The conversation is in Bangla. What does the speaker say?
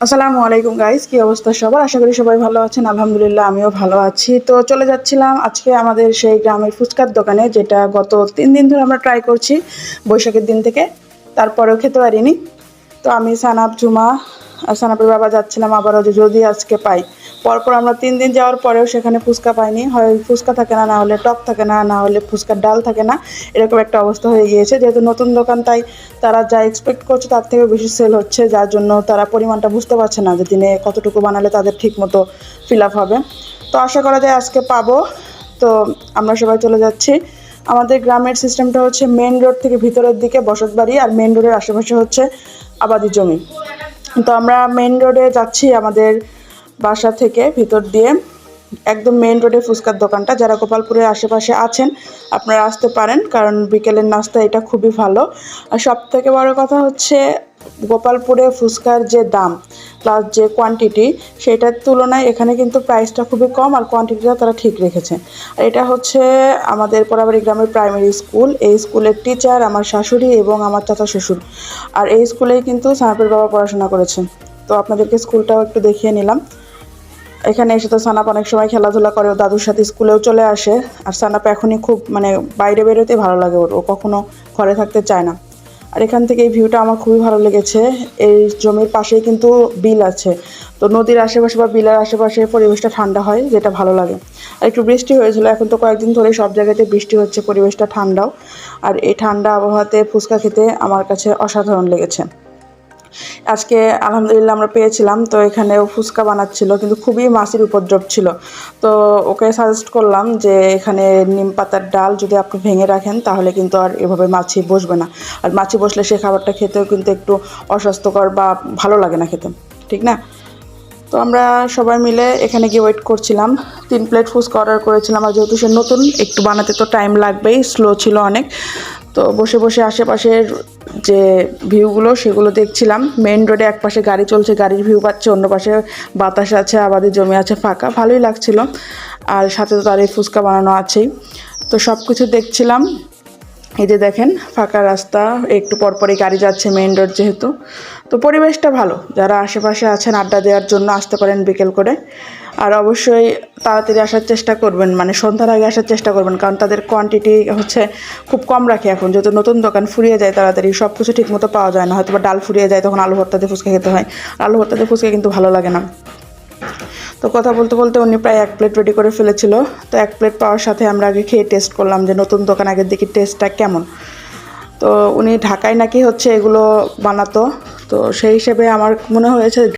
আসসালামু আলাইকুম গাইস, কি অবস্থা সবার? আশা করি সবাই ভালো আছেন। আলহামদুলিল্লাহ আমিও ভালো আছি। তো চলে যাচ্ছিলাম আজকে আমাদের সেই গ্রামের ফুচকার দোকানে, যেটা গত 3 দিন ধরে আমরা ট্রাই করছি, বৈশাখের দিন থেকে। তারপরেও খেতে পারিনি। তো আমি সানাপ জুমা আর সানাপের বাবা যাচ্ছিলাম আবারও, যে যদি আজকে পাই। পরপর আমরা 3 দিন যাওয়ার পরেও সেখানে ফুচকা পাইনি। হয় ফুচকা থাকে না, না হলে টক থাকে না, না হলে ফুচকার ডাল থাকে না। এরকম একটা অবস্থা হয়ে গিয়েছে। যেহেতু নতুন দোকান, তাই তারা যা এক্সপেক্ট করছে তার থেকে বেশি সেল হচ্ছে, যার জন্য তারা পরিমাণটা বুঝতে পারছে না যে দিনে কতটুকু বানালে তাদের ঠিক মতো ফিল আপ হবে। তো আশা করা যায় আজকে পাবো। তো আমরা সবাই চলে যাচ্ছি। আমাদের গ্রামের সিস্টেমটা হচ্ছে মেন রোড থেকে ভিতরের দিকে বসতবাড়ি, আর মেন রোডের আশেপাশে হচ্ছে আবাদি জমি। তো আমরা মেন রোডে যাচ্ছি আমাদের বাসা থেকে ভিতর দিয়ে। একদম মেন রোডে ফুচকার দোকানটা। যারা গোপালপুরের আশেপাশে আছেন আপনারা আসতে পারেন, কারণ বিকেলের নাস্তা এটা খুবই ভালো। আর সব থেকে বড় কথা হচ্ছে গোপালপুরে ফুচকার যে দাম প্লাস যে কোয়ান্টিটি, সেটার তুলনায় এখানে কিন্তু প্রাইসটা খুবই কম, আর কোয়ান্টিটিটা তারা ঠিক রেখেছে। আর এটা হচ্ছে আমাদের পোড়াবাড়ি গ্রামের প্রাইমারি স্কুল। এই স্কুলের টিচার আমার শাশুড়ি এবং আমার চাচা শ্বশুর। আর এই স্কুলেই কিন্তু সানাপের বাবা পড়াশোনা করেছে। তো আপনাদেরকে স্কুলটাও একটু দেখিয়ে নিলাম। এখানে এসে তো সানাপ অনেক সময় খেলাধুলা করে, ও দাদুর সাথে স্কুলেও চলে আসে। আর সানাপ এখনই খুব বাইরে বেরোতে ভালো লাগে ওর, ও কখনো ঘরে থাকতে চায় না। আর এখান থেকে এই ভিউটা আমার খুবই ভালো লেগেছে। এই জমির পাশেই কিন্তু বিল আছে। তো নদীর আশেপাশে বা বিলের আশেপাশে পরিবেশটা ঠান্ডা হয়, যেটা ভালো লাগে। আর একটু বৃষ্টি হয়েছিল, এখন তো কয়েকদিন ধরে সব জায়গাতে বৃষ্টি হচ্ছে, পরিবেশটা ঠান্ডাও। আর এই ঠান্ডা আবহাওয়াতে ফুচকা খেতে আমার কাছে অসাধারণ লেগেছে। আজকে আলহামদুলিল্লাহ আমরা পেয়েছিলাম। তো এখানেও ফুচকা বানাচ্ছিল, কিন্তু খুবই মাছির উপদ্রব ছিল। তো ওকে সাজেস্ট করলাম যে এখানে নিম পাতার ডাল যদি আপনি ভেঙে রাখেন তাহলে কিন্তু আর এভাবে মাছি বসবে না। আর মাছি বসলে সে খাবারটা খেতেও কিন্তু একটু অস্বাস্থ্যকর বা ভালো লাগে না খেতে, ঠিক না? তো আমরা সবাই মিলে এখানে গিয়ে ওয়েট করছিলাম। 3 প্লেট ফুচকা অর্ডার করেছিলাম। আর যেহেতু সে নতুন, একটু বানাতে তো টাইম লাগবেই, স্লো ছিল অনেক। তো বসে বসে আশেপাশের যে ভিউগুলো সেগুলো দেখছিলাম। মেন রোডে একপাশে গাড়ি চলছে, গাড়ির ভিউ পাচ্ছে, অন্য পাশে বাতাস আছে, আবাদি জমি আছে ফাঁকা, ভালোই লাগছিল। আর সাথে তো তার এই ফুচকা বানানো আছেই। তো সব কিছু দেখছিলাম। এই যে দেখেন ফাঁকা রাস্তা, একটু পরপরই গাড়ি যাচ্ছে, মেইন রোড যেহেতু। তো পরিবেশটা ভালো। যারা আশেপাশে আছেন আড্ডা দেওয়ার জন্য আসতে পারেন বিকেল করে। আর অবশ্যই তাড়াতাড়ি আসার চেষ্টা করবেন, সন্ধ্যার আগে আসার চেষ্টা করবেন, কারণ তাদের কোয়ান্টিটি হচ্ছে খুব কম রাখে এখন। যেহেতু নতুন দোকান, ফুরিয়ে যায় তাড়াতাড়ি, সব কিছু ঠিক মতো পাওয়া যায় না। হয়তো বা ডাল ফুরিয়ে যায়, তখন আলু ভর্তা দিয়ে ফুচকা খেতে হয়। আলু ভর্তা দিয়ে ফুচকা কিন্তু ভালো লাগে না। তো কথা বলতে বলতে উনি প্রায় 1 প্লেট রেডি করে ফেলেছিল। তো 1 প্লেট পাওয়ার সাথে আমরা আগে খেয়ে টেস্ট করলাম যে নতুন দোকান, আগের দেখি টেস্টটা কেমন। তো উনি ঢাকায় নাকি হচ্ছে এগুলো বানাতো। তো সেই হিসেবে আমার মনে হয়েছে